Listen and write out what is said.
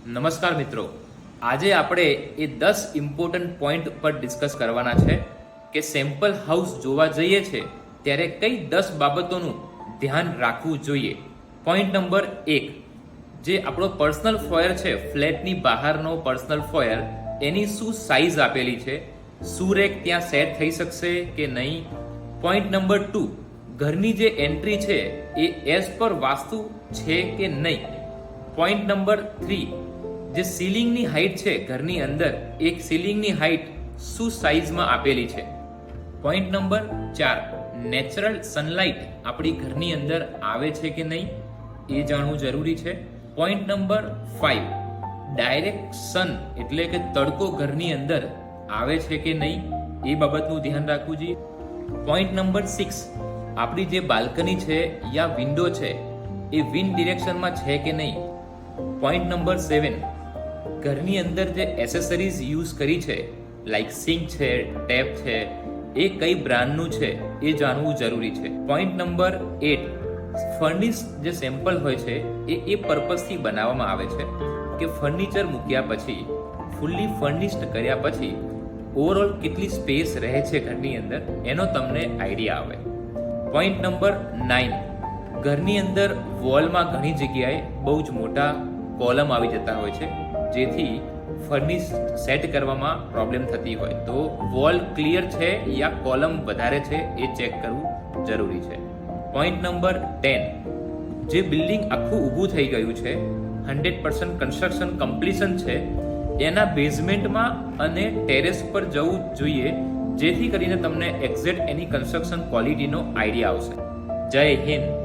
નમસ્કાર મિત્રો, આજે આપણે એ 10 ઇમ્પોર્ટન્ટ પોઈન્ટ પર ડિસ્કસ કરવાના છે કે સેમ્પલ હાઉસ જોવા જઈએ છે ત્યારે કઈ 10 બાબતોનું ધ્યાન રાખવું જોઈએ. પોઈન્ટ નંબર 1, જે આપણો પર્સનલ ફોયર છે, ફ્લેટની બહારનો પર્સનલ ફોયર, એની શું સાઇઝ આપેલી છે, શું રેક ત્યાં સેટ થઈ શકશે કે નહીં. પોઈન્ટ નંબર 2, ઘરની જે એન્ટ્રી છે એ એઝ પર વાસ્તુ છે કે નહીં. પોઈન્ટ નંબર 3, જે સીલિંગની હાઇટ છે ઘરની અંદર, એક સીલિંગની હાઇટ શું સાઇઝમાં આપેલી છે. પોઈન્ટ નંબર 4, નેચરલ સનલાઇટ આપણી ઘરની અંદર આવે છે કે નહીં એ જાણવું જરૂરી છે. પોઈન્ટ નંબર 5, ડાયરેક્ટ સન એટલે કે તડકો ઘરની અંદર આવે છે કે નહીં એ બાબતનું ધ્યાન રાખવું જોઈએ. પોઈન્ટ નંબર 6, આપણી જે બાલ્કની છે યા વિન્ડો છે એ વિન્ડ ડિરેક્શનમાં છે કે નહીં. પોઈન્ટ નંબર 7, ઘરની અંદર જે એસેસરીઝ યુઝ કરી છે લાઈક સિંક છે, ટેપ છે, એ કઈ બ્રાન્ડનું છે એ જાણવું જરૂરી છે. પોઈન્ટ નંબર 8, ફર્નિશ જે સેમ્પલ હોય છે એ પર્પઝથી બનાવવામાં આવે છે કે ફર્નિચર મૂક્યા પછી, ફૂલ્લી ફર્નિશ્ડ કર્યા પછી ઓવરઓલ કેટલી સ્પેસ રહે છે ઘરની અંદર એનો તમને આઈડિયા આવે. પોઈન્ટ નંબર 9, ઘરની અંદર વોલમાં ઘણી જગ્યાએ બહુ જ મોટા કોલમ આવી જતા હોય છે જેથી ફર્નિશ સેટ કરવામાં પ્રોબ્લેમ થતી હોય, તો વોલ ક્લિયર છે યા કોલમ વધારે છે એ ચેક કરવું જરૂરી છે. પોઈન્ટ નંબર 10, જે બિલ્ડિંગ આખું ઊભું થઈ ગયું છે, 100% કન્સ્ટ્રક્શન કમ્પ્લીશન છે, એના બેઝમેન્ટમાં અને ટેરેસ પર જવું જોઈએ જેથી કરીને તમને એક્ઝેક્ટ એની કન્સ્ટ્રક્શન ક્વોલિટીનો આઈડિયા આવશે. જય હિન્દ.